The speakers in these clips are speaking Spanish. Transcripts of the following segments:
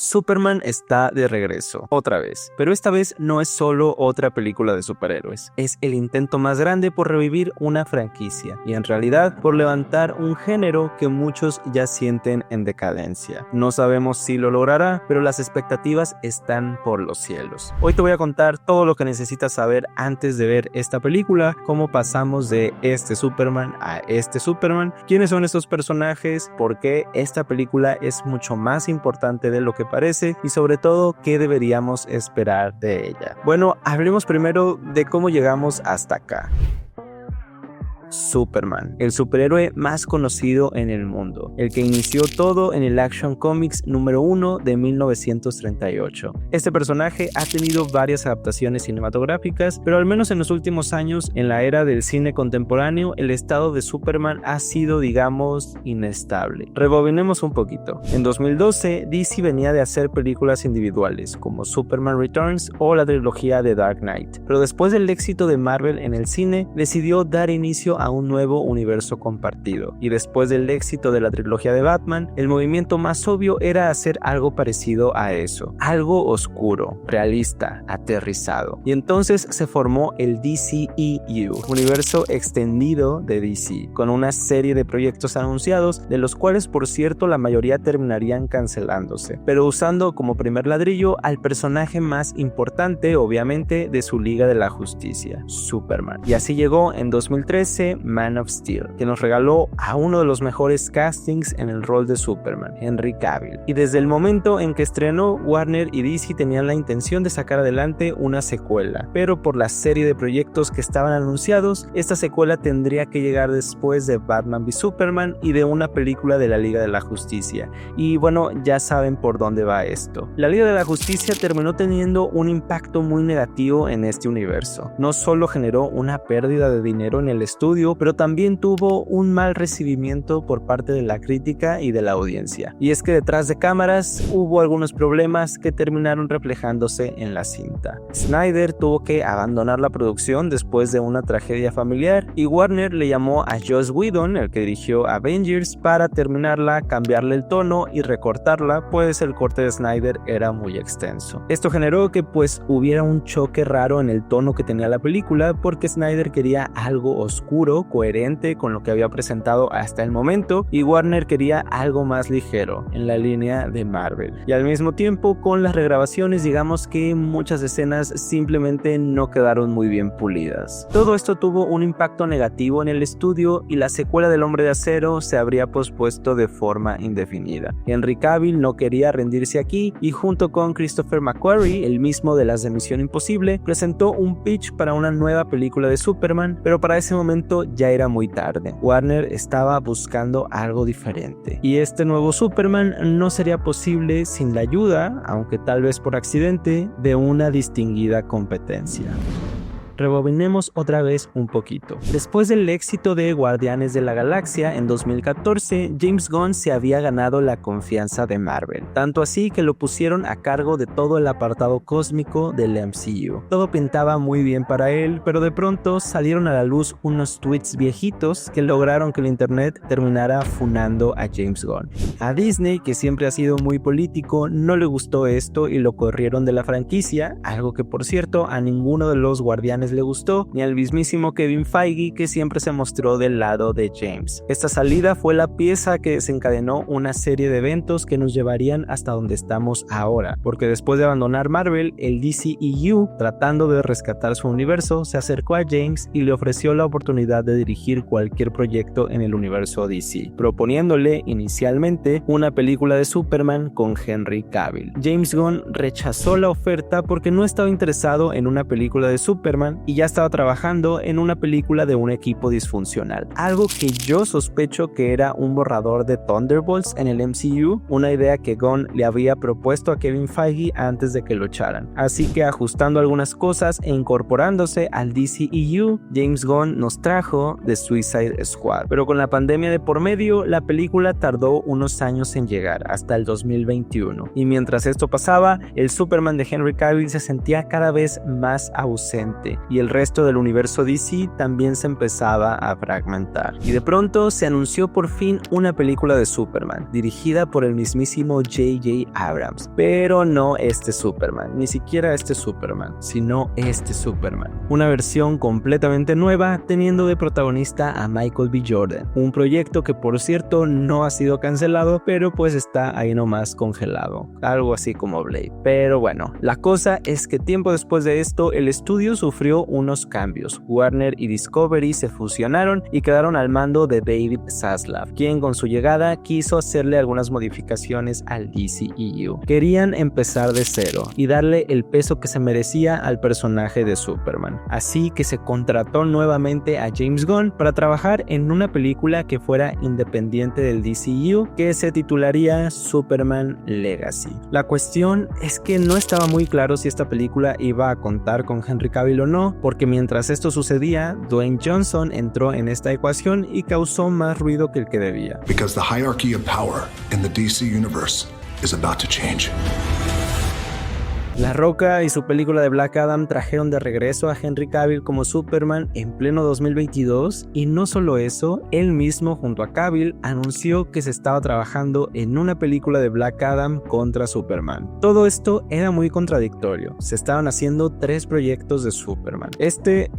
Superman está de regreso, otra vez, pero esta vez no es solo otra película de superhéroes, es el intento más grande por revivir una franquicia y en realidad por levantar un género que muchos ya sienten en decadencia. No sabemos si lo logrará, pero las expectativas están por los cielos. Hoy te voy a contar todo lo que necesitas saber antes de ver esta película, cómo pasamos de este Superman a este Superman, quiénes son estos personajes, por qué esta película es mucho más importante de lo que parece y sobre todo qué deberíamos esperar de ella. Bueno, hablemos primero de cómo llegamos hasta acá. Superman, el superhéroe más conocido en el mundo, el que inició todo en el Action Comics número 1 de 1938. Este personaje ha tenido varias adaptaciones cinematográficas, pero al menos en los últimos años, en la era del cine contemporáneo, el estado de Superman ha sido, digamos, inestable. Rebobinemos un poquito. En 2012, DC venía de hacer películas individuales, como Superman Returns o la trilogía de Dark Knight, pero después del éxito de Marvel en el cine, decidió dar inicio a un nuevo universo compartido, y después del éxito de la trilogía de Batman, el movimiento más obvio era hacer algo parecido a eso, algo oscuro, realista, aterrizado, y entonces se formó el DCEU, universo extendido de DC, con una serie de proyectos anunciados, de los cuales por cierto la mayoría terminarían cancelándose, pero usando como primer ladrillo al personaje más importante, obviamente, de su Liga de la Justicia, Superman, y así llegó en 2013 Man of Steel, que nos regaló a uno de los mejores castings en el rol de Superman, Henry Cavill. Y desde el momento en que estrenó, Warner y DC tenían la intención de sacar adelante una secuela, pero por la serie de proyectos que estaban anunciados, esta secuela tendría que llegar después de Batman v Superman y de una película de la Liga de la Justicia. Y bueno, ya saben por dónde va esto. La Liga de la Justicia terminó teniendo un impacto muy negativo en este universo. No solo generó una pérdida de dinero en el estudio, pero también tuvo un mal recibimiento por parte de la crítica y de la audiencia. Y es que detrás de cámaras hubo algunos problemas que terminaron reflejándose en la cinta. Snyder tuvo que abandonar la producción después de una tragedia familiar y Warner le llamó a Joss Whedon, el que dirigió Avengers, para terminarla, cambiarle el tono y recortarla, pues el corte de Snyder era muy extenso. Esto generó que pues hubiera un choque raro en el tono que tenía la película, porque Snyder quería algo oscuro, coherente con lo que había presentado hasta el momento, y Warner quería algo más ligero en la línea de Marvel. Y al mismo tiempo, con las regrabaciones, digamos que muchas escenas simplemente no quedaron muy bien pulidas. Todo esto tuvo un impacto negativo en el estudio y la secuela del Hombre de Acero se habría pospuesto de forma indefinida. Henry Cavill no quería rendirse aquí y junto con Christopher McQuarrie, el mismo de las de Misión Imposible, presentó un pitch para una nueva película de Superman, pero para ese momento ya era muy tarde. Warner estaba buscando algo diferente y este nuevo Superman no sería posible sin la ayuda, aunque tal vez por accidente, de una distinguida competencia. Rebobinemos otra vez un poquito. Después del éxito de Guardianes de la Galaxia en 2014, James Gunn se había ganado la confianza de Marvel, tanto así que lo pusieron a cargo de todo el apartado cósmico del MCU. Todo pintaba muy bien para él, pero de pronto salieron a la luz unos tweets viejitos que lograron que el internet terminara funando a James Gunn. A Disney, que siempre ha sido muy político, no le gustó esto y lo corrieron de la franquicia, algo que por cierto a ninguno de los Guardianes le gustó, ni al mismísimo Kevin Feige, que siempre se mostró del lado de James. Esta salida fue la pieza que desencadenó una serie de eventos que nos llevarían hasta donde estamos ahora, porque después de abandonar Marvel, el DCEU, tratando de rescatar su universo, se acercó a James y le ofreció la oportunidad de dirigir cualquier proyecto en el universo DC, proponiéndole inicialmente una película de Superman con Henry Cavill. James Gunn rechazó la oferta porque no estaba interesado en una película de Superman y ya estaba trabajando en una película de un equipo disfuncional, algo que yo sospecho que era un borrador de Thunderbolts en el MCU, una idea que Gunn le había propuesto a Kevin Feige antes de que lo echaran. Así que ajustando algunas cosas e incorporándose al DCEU, James Gunn nos trajo The Suicide Squad, pero con la pandemia de por medio, la película tardó unos años en llegar, hasta el 2021, y mientras esto pasaba, el Superman de Henry Cavill se sentía cada vez más ausente, y el resto del universo DC también se empezaba a fragmentar. Y de pronto se anunció por fin una película de Superman, dirigida por el mismísimo J.J. Abrams, pero no este Superman, ni siquiera este Superman, sino este Superman. Una versión completamente nueva, teniendo de protagonista a Michael B. Jordan, un proyecto que por cierto no ha sido cancelado, pero pues está ahí nomás congelado, algo así como Blade. Pero bueno, la cosa es que tiempo después de esto el estudio sufrió unos cambios. Warner y Discovery se fusionaron y quedaron al mando de David Zaslav, quien con su llegada quiso hacerle algunas modificaciones al DCEU. Querían empezar de cero y darle el peso que se merecía al personaje de Superman, así que se contrató nuevamente a James Gunn para trabajar en una película que fuera independiente del DCEU, que se titularía Superman Legacy. La cuestión es que no estaba muy claro si esta película iba a contar con Henry Cavill o no, porque mientras esto sucedía, Dwayne Johnson entró en esta ecuación y causó más ruido que el que debía. Because the hierarchy of power in the DC universe is about to change. La Roca y su película de Black Adam trajeron de regreso a Henry Cavill como Superman en pleno 2022, y no solo eso, él mismo junto a Cavill anunció que se estaba trabajando en una película de Black Adam contra Superman. Todo esto era muy contradictorio, se estaban haciendo 3 proyectos de Superman, este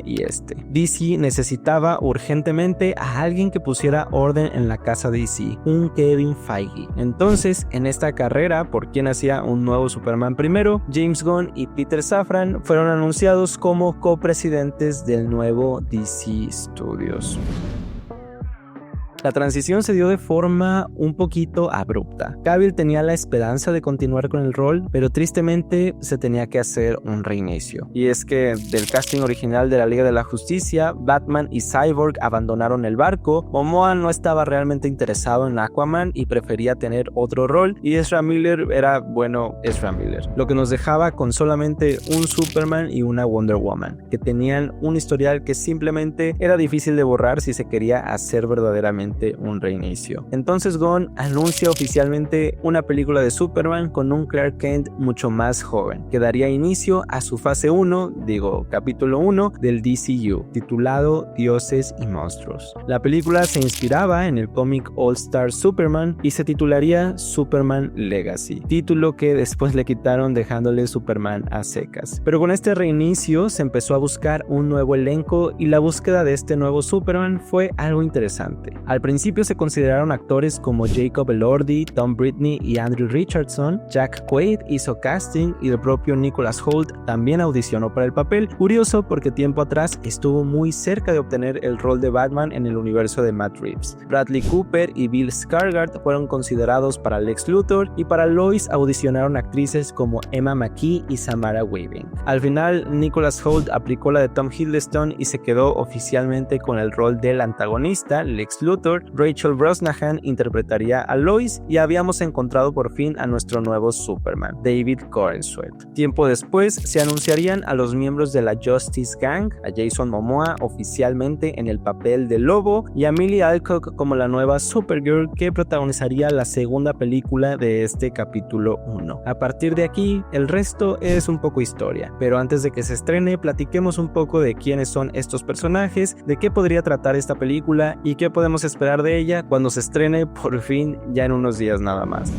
y este. DC necesitaba urgentemente a alguien que pusiera orden en la casa DC, un Kevin Feige. Entonces, en esta carrera por quién hacía un nuevo Superman primero, James Gunn y Peter Safran fueron anunciados como copresidentes del nuevo DC Studios. La transición se dio de forma un poquito abrupta. Cavill tenía la esperanza de continuar con el rol, pero tristemente se tenía que hacer un reinicio. Y es que del casting original de la Liga de la Justicia, Batman y Cyborg abandonaron el barco, Momoa no estaba realmente interesado en Aquaman y prefería tener otro rol, y Ezra Miller era, bueno, Ezra Miller, lo que nos dejaba con solamente un Superman y una Wonder Woman, que tenían un historial que simplemente era difícil de borrar si se quería hacer verdaderamente un reinicio. Entonces Gunn anuncia oficialmente una película de Superman con un Clark Kent mucho más joven, que daría inicio a su fase 1, capítulo 1 del DCU, titulado Dioses y Monstruos. La película se inspiraba en el cómic All Star Superman y se titularía Superman Legacy, título que después le quitaron dejándole Superman a secas. Pero con este reinicio se empezó a buscar un nuevo elenco, y la búsqueda de este nuevo Superman fue algo interesante. Al principio se consideraron actores como Jacob Elordi, Tom Britney y Andrew Richardson. Jack Quaid hizo casting y el propio Nicholas Hoult también audicionó para el papel. Curioso porque tiempo atrás estuvo muy cerca de obtener el rol de Batman en el universo de Matt Reeves. Bradley Cooper y Bill Skarsgård fueron considerados para Lex Luthor, y para Lois audicionaron actrices como Emma McKee y Samara Weaving. Al final, Nicholas Hoult aplicó la de Tom Hiddleston y se quedó oficialmente con el rol del antagonista, Lex Luthor. Rachel Brosnahan interpretaría a Lois, y habíamos encontrado por fin a nuestro nuevo Superman, David Corenswet. Tiempo después se anunciarían a los miembros de la Justice Gang, a Jason Momoa oficialmente en el papel de Lobo y a Millie Alcock como la nueva Supergirl, que protagonizaría la segunda película de este capítulo 1. A partir de aquí, el resto es un poco historia, pero antes de que se estrene, platiquemos un poco de quiénes son estos personajes, de qué podría tratar esta película y qué podemos esperar de ella cuando se estrene por fin, ya en unos días nada más.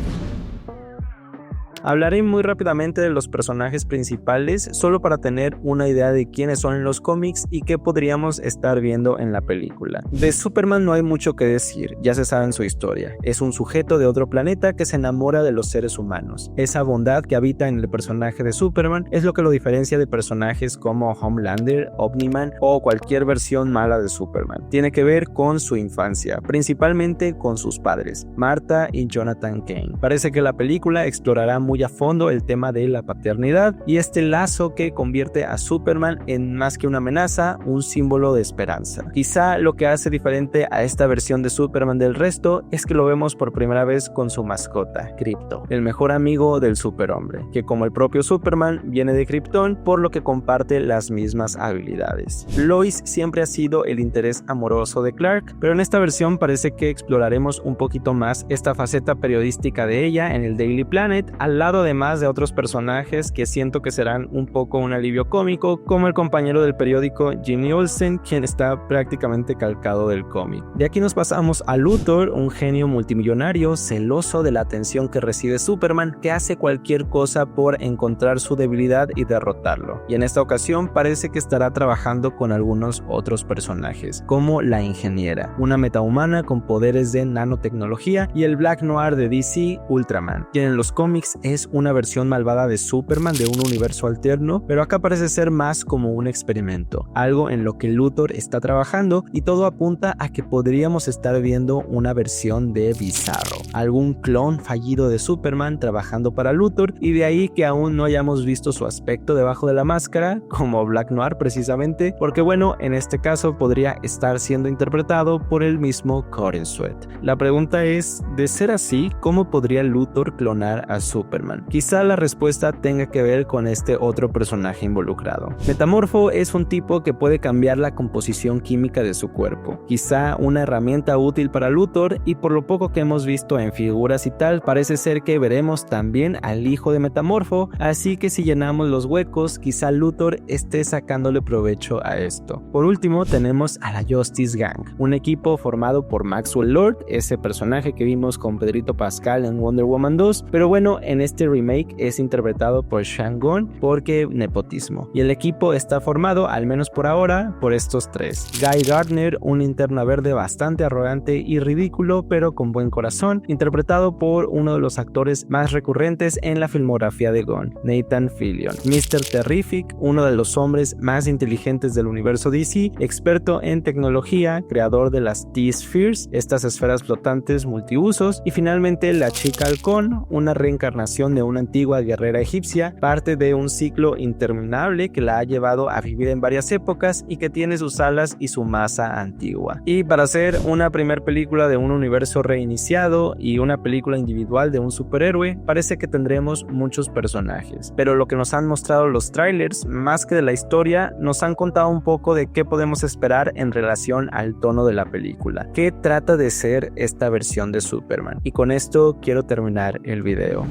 Hablaré muy rápidamente de los personajes principales, solo para tener una idea de quiénes son en los cómics y qué podríamos estar viendo en la película. De Superman no hay mucho que decir, ya se sabe su historia. Es un sujeto de otro planeta que se enamora de los seres humanos. Esa bondad que habita en el personaje de Superman es lo que lo diferencia de personajes como Homelander, Omni-Man o cualquier versión mala de Superman. Tiene que ver con su infancia, principalmente con sus padres, Martha y Jonathan Kane. Parece que la película explorará muy a fondo el tema de la paternidad y este lazo que convierte a Superman en más que una amenaza, un símbolo de esperanza. Quizá lo que hace diferente a esta versión de Superman del resto es que lo vemos por primera vez con su mascota, Krypto, el mejor amigo del superhombre, que como el propio Superman viene de Krypton, por lo que comparte las mismas habilidades. Lois siempre ha sido el interés amoroso de Clark, pero en esta versión parece que exploraremos un poquito más esta faceta periodística de ella en el Daily Planet, al al lado además de otros personajes que siento que serán un poco un alivio cómico, como el compañero del periódico Jimmy Olsen, quien está prácticamente calcado del cómic. De aquí nos pasamos a Luthor, un genio multimillonario, celoso de la atención que recibe Superman, que hace cualquier cosa por encontrar su debilidad y derrotarlo. Y en esta ocasión parece que estará trabajando con algunos otros personajes, como la ingeniera, una metahumana con poderes de nanotecnología, y el Black Noir de DC, Ultraman, quien en los cómics es una versión malvada de Superman de un universo alterno, pero acá parece ser más como un experimento, algo en lo que Luthor está trabajando, y todo apunta a que podríamos estar viendo una versión de Bizarro, algún clon fallido de Superman trabajando para Luthor, y de ahí que aún no hayamos visto su aspecto debajo de la máscara, como Black Noir precisamente, porque bueno, en este caso podría estar siendo interpretado por el mismo Corey Sweat. La pregunta es, de ser así, ¿cómo podría Luthor clonar a Superman? Quizá la respuesta tenga que ver con este otro personaje involucrado. Metamorfo es un tipo que puede cambiar la composición química de su cuerpo, quizá una herramienta útil para Luthor, y por lo poco que hemos visto en figuras y tal, parece ser que veremos también al hijo de Metamorfo, así que si llenamos los huecos, quizá Luthor esté sacándole provecho a esto. Por último, tenemos a la Justice Gang, un equipo formado por Maxwell Lord, ese personaje que vimos con Pedrito Pascal en Wonder Woman 2, pero bueno, en este remake es interpretado por Sean Gunn porque nepotismo, y el equipo está formado, al menos por ahora, por estos tres: Guy Gardner, un linterna verde bastante arrogante y ridículo, pero con buen corazón, interpretado por uno de los actores más recurrentes en la filmografía de Gunn, Nathan Fillion; Mr. Terrific, uno de los hombres más inteligentes del universo DC, experto en tecnología, creador de las T-Spheres, estas esferas flotantes multiusos; y finalmente la Chica Halcón, una reencarnación de una antigua guerrera egipcia, parte de un ciclo interminable que la ha llevado a vivir en varias épocas y que tiene sus alas y su masa antigua. Y para hacer una primer película de un universo reiniciado y una película individual de un superhéroe, parece que tendremos muchos personajes, pero lo que nos han mostrado los trailers, más que de la historia, nos han contado un poco de qué podemos esperar en relación al tono de la película, qué trata de ser esta versión de Superman. Y con esto quiero terminar el video.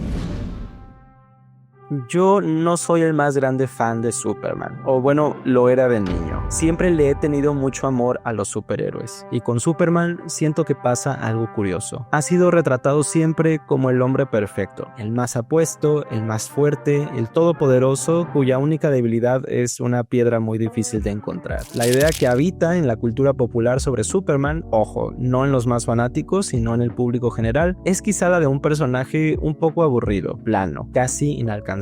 Yo no soy el más grande fan de Superman, o bueno, lo era de niño. Siempre le he tenido mucho amor a los superhéroes, y con Superman siento que pasa algo curioso. Ha sido retratado siempre como el hombre perfecto, el más apuesto, el más fuerte, el todopoderoso, cuya única debilidad es una piedra muy difícil de encontrar. La idea que habita en la cultura popular sobre Superman, ojo, no en los más fanáticos, sino en el público general, es quizá la de un personaje un poco aburrido, plano, casi inalcanzable.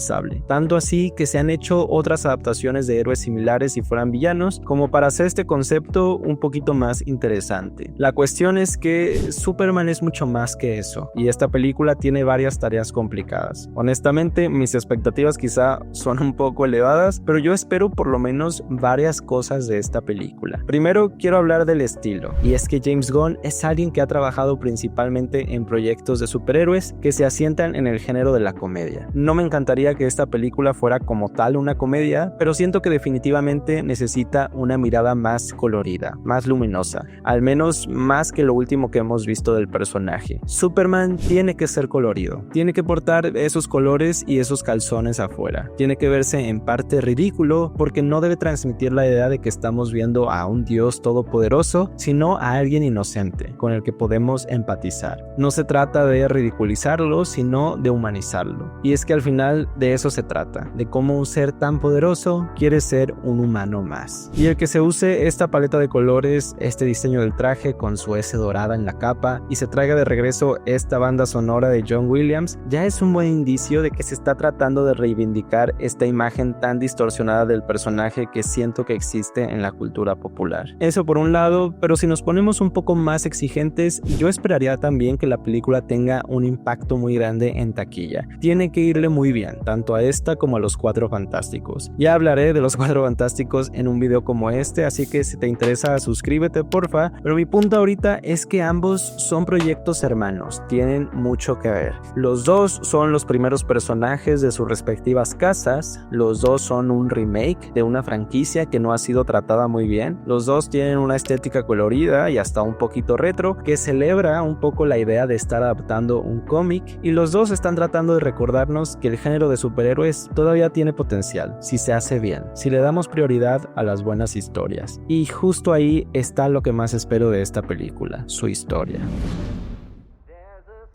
Tanto así que se han hecho otras adaptaciones de héroes similares si fueran villanos, como para hacer este concepto un poquito más interesante. La cuestión es que Superman es mucho más que eso, y esta película tiene varias tareas complicadas. Honestamente, mis expectativas quizá son un poco elevadas, pero yo espero por lo menos varias cosas de esta película. Primero, quiero hablar del estilo, y es que James Gunn es alguien que ha trabajado principalmente en proyectos de superhéroes que se asientan en el género de la comedia. No me encantaría que esta película fuera como tal una comedia, pero siento que definitivamente necesita una mirada más colorida, más luminosa, al menos más que lo último que hemos visto del personaje. Superman tiene que ser colorido, tiene que portar esos colores y esos calzones afuera, tiene que verse en parte ridículo porque no debe transmitir la idea de que estamos viendo a un dios todopoderoso, sino a alguien inocente, con el que podemos empatizar. No se trata de ridiculizarlo, sino de humanizarlo, y es que al final de eso se trata, de cómo un ser tan poderoso quiere ser un humano más. Y el que se use esta paleta de colores, este diseño del traje con su S dorada en la capa, y se traiga de regreso esta banda sonora de John Williams, ya es un buen indicio de que se está tratando de reivindicar esta imagen tan distorsionada del personaje que siento que existe en la cultura popular. Eso por un lado, pero si nos ponemos un poco más exigentes, yo esperaría también que la película tenga un impacto muy grande en taquilla. Tiene que irle muy bien. tanto a esta como a los Cuatro Fantásticos. Ya hablaré de los Cuatro Fantásticos en un video como este, así que si te interesa suscríbete porfa, pero mi punto ahorita es que ambos son proyectos hermanos, tienen mucho que ver. Los dos son los primeros personajes de sus respectivas casas, los dos son un remake de una franquicia que no ha sido tratada muy bien, los dos tienen una estética colorida y hasta un poquito retro que celebra un poco la idea de estar adaptando un cómic, y los dos están tratando de recordarnos que el género de superhéroes todavía tiene potencial si se hace bien, si le damos prioridad a las buenas historias. Y justo ahí está lo que más espero de esta película, su historia.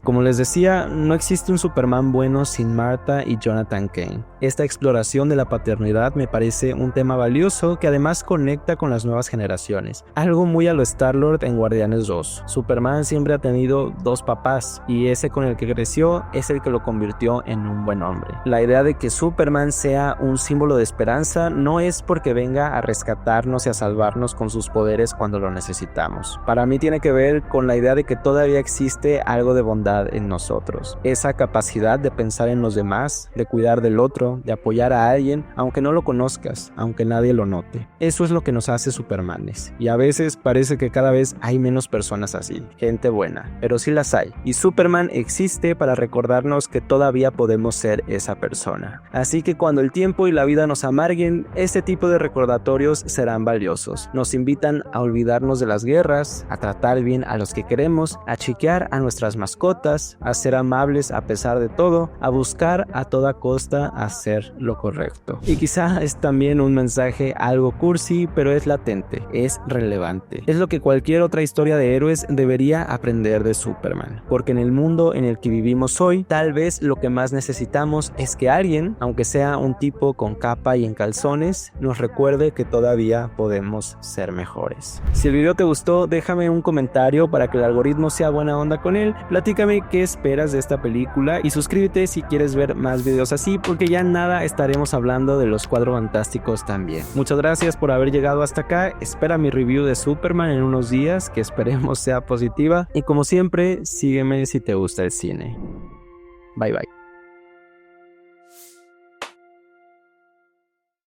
Como les decía, no existe un Superman bueno sin Martha y Jonathan Kane. Esta exploración de la paternidad me parece un tema valioso que además conecta con las nuevas generaciones. Algo muy a lo Star-Lord en Guardianes 2. Superman siempre ha tenido dos papás y ese con el que creció es el que lo convirtió en un buen hombre. La idea de que Superman sea un símbolo de esperanza no es porque venga a rescatarnos y a salvarnos con sus poderes cuando lo necesitamos. Para mí tiene que ver con la idea de que todavía existe algo de bondad en nosotros, esa capacidad de pensar en los demás, de cuidar del otro, de apoyar a alguien, aunque no lo conozcas, aunque nadie lo note. Eso es lo que nos hace Supermanes, y a veces parece que cada vez hay menos personas así, gente buena, pero sí las hay, y Superman existe para recordarnos que todavía podemos ser esa persona. Así que cuando el tiempo y la vida nos amarguen, este tipo de recordatorios serán valiosos. Nos invitan a olvidarnos de las guerras, a tratar bien a los que queremos, a chequear a nuestras mascotas, a ser amables a pesar de todo, a buscar a toda costa hacer lo correcto. Y quizá es también un mensaje algo cursi, pero es latente, es relevante. Es lo que cualquier otra historia de héroes debería aprender de Superman, porque en el mundo en el que vivimos hoy, tal vez lo que más necesitamos es que alguien, aunque sea un tipo con capa y en calzones, nos recuerde que todavía podemos ser mejores. Si el video te gustó, déjame un comentario para que el algoritmo sea buena onda con él, platícame qué esperas de esta película y suscríbete si quieres ver más videos así, porque ya nada estaremos hablando de los Cuatro Fantásticos también. Muchas gracias por haber llegado hasta acá, espera mi review de Superman en unos días, que esperemos sea positiva, y como siempre, sígueme si te gusta el cine. Bye bye.